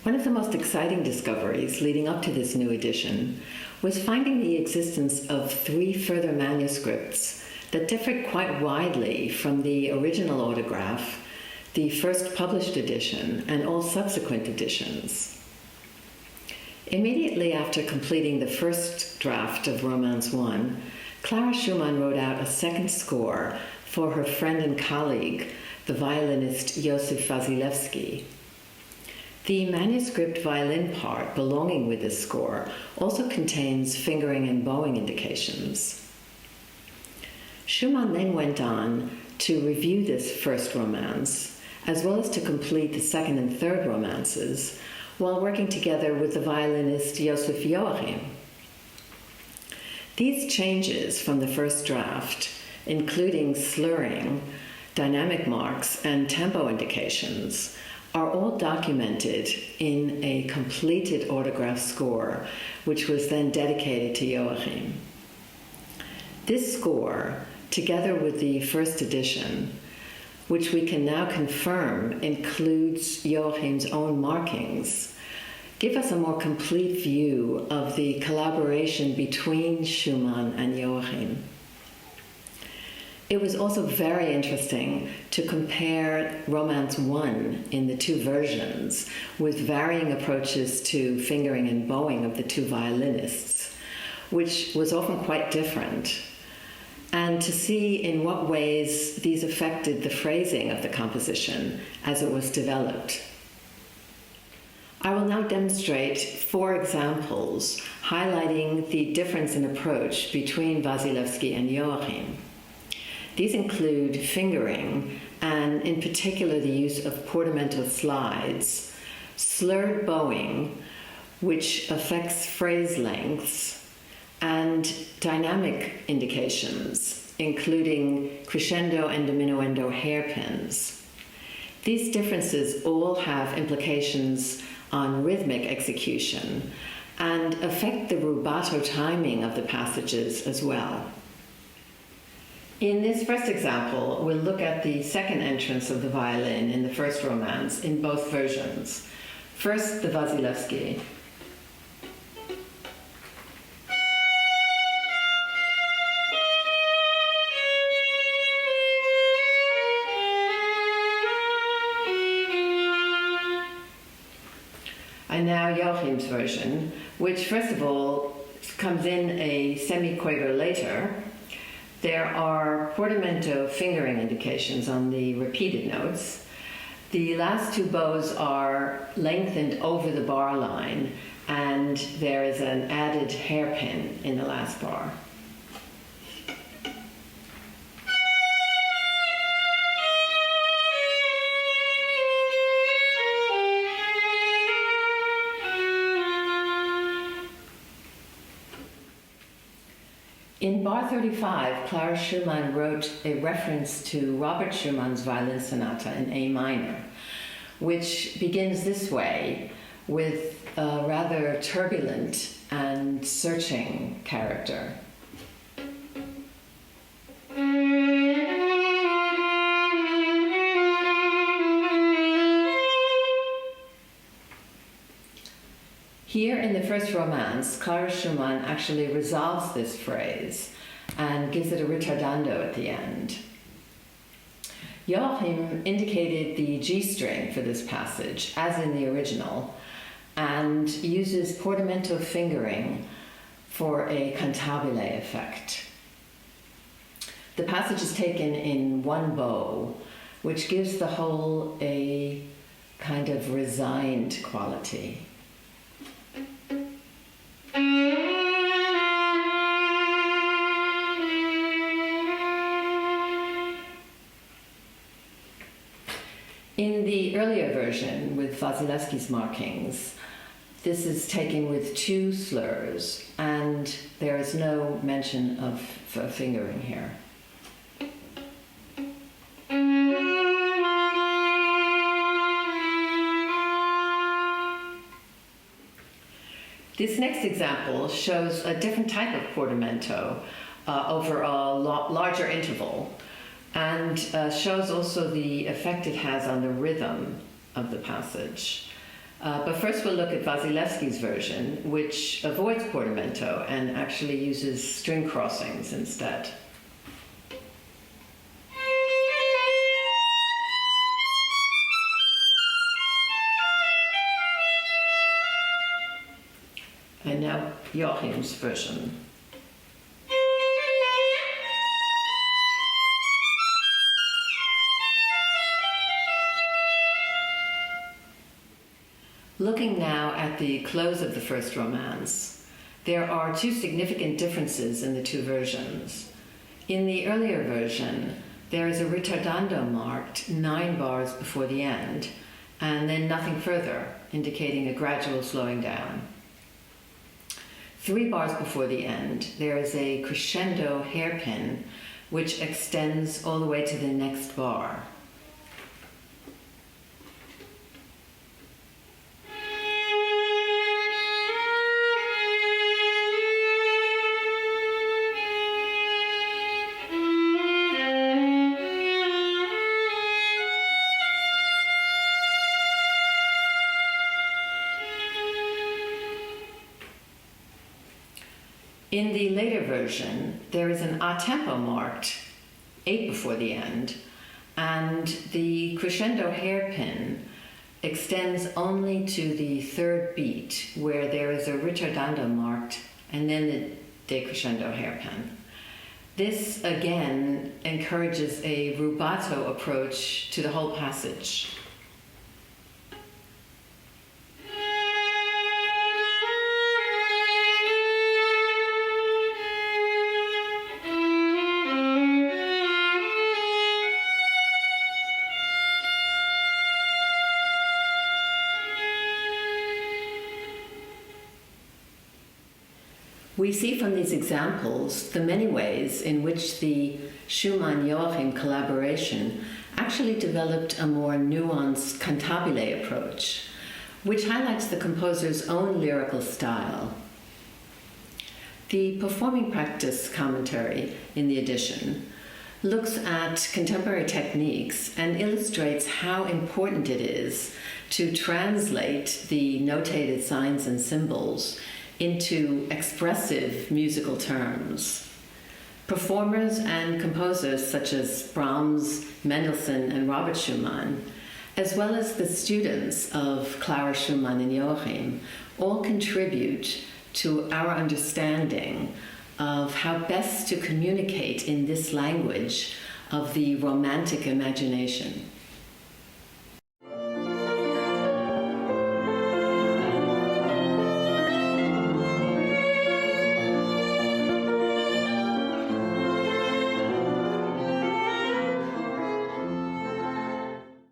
One of the most exciting discoveries leading up to this new edition was finding the existence of 3 further manuscripts that differed quite widely from the original autograph, the first published edition, and all subsequent editions. Immediately after completing the first draft of Romance 1, Clara Schumann wrote out a second score for her friend and colleague, the violinist Joseph Wasielewski. The manuscript violin part belonging with this score also contains fingering and bowing indications. Schumann then went on to review this first romance, as well as to complete the second and third romances, while working together with the violinist Joseph Joachim. These changes from the first draft, including slurring, dynamic marks, and tempo indications, are all documented in a completed autograph score, which was then dedicated to Joachim. This score, together with the first edition, which we can now confirm includes Joachim's own markings, give us a more complete view of the collaboration between Schumann and Joachim. It was also very interesting to compare Romance 1 in the 2 versions with varying approaches to fingering and bowing of the 2 violinists, which was often quite different, and to see in what ways these affected the phrasing of the composition as it was developed. I will now demonstrate 4 examples highlighting the difference in approach between Wasielewski and Joachim. These include fingering, and in particular the use of portamento slides, slurred bowing, which affects phrase lengths, and dynamic indications, including crescendo and diminuendo hairpins. These differences all have implications on rhythmic execution and affect the rubato timing of the passages as well. In this first example, we'll look at the second entrance of the violin in the first romance in both versions. First, the Wasielewski. And now Joachim's version, which first of all comes in a semiquaver later. There are portamento fingering indications on the repeated notes. The last 2 bows are lengthened over the bar line, and there is an added hairpin in the last bar. In bar 35, Clara Schumann wrote a reference to Robert Schumann's violin sonata in A minor, which begins this way with a rather turbulent and searching character. Here in the first romance, Clara Schumann actually resolves this phrase and gives it a ritardando at the end. Joachim indicated the G string for this passage, as in the original, and uses portamento fingering for a cantabile effect. The passage is taken in one bow, which gives the whole a kind of resigned quality. In the earlier version, with Wasielewski's markings, this is taken with two slurs, and there is no mention of fingering here. This next example shows a different type of portamento over a larger interval, and shows also the effect it has on the rhythm of the passage. But first we'll look at Wasielewski's version, which avoids portamento and actually uses string crossings instead. And now Joachim's version. Looking now at the close of the first romance, there are two significant differences in the two versions. In the earlier version, there is a ritardando marked 9 bars before the end, and then nothing further, indicating a gradual slowing down. 3 bars before the end, there is a crescendo hairpin, which extends all the way to the next bar. In the later version, there is an a tempo marked 8 before the end, and the crescendo hairpin extends only to the third beat, where there is a ritardando marked and then the decrescendo hairpin. This again encourages a rubato approach to the whole passage. We see from these examples the many ways in which the Schumann-Joachim collaboration actually developed a more nuanced cantabile approach, which highlights the composer's own lyrical style. The performing practice commentary in the edition looks at contemporary techniques and illustrates how important it is to translate the notated signs and symbols into expressive musical terms. Performers and composers such as Brahms, Mendelssohn, and Robert Schumann, as well as the students of Clara Schumann and Joachim, all contribute to our understanding of how best to communicate in this language of the romantic imagination.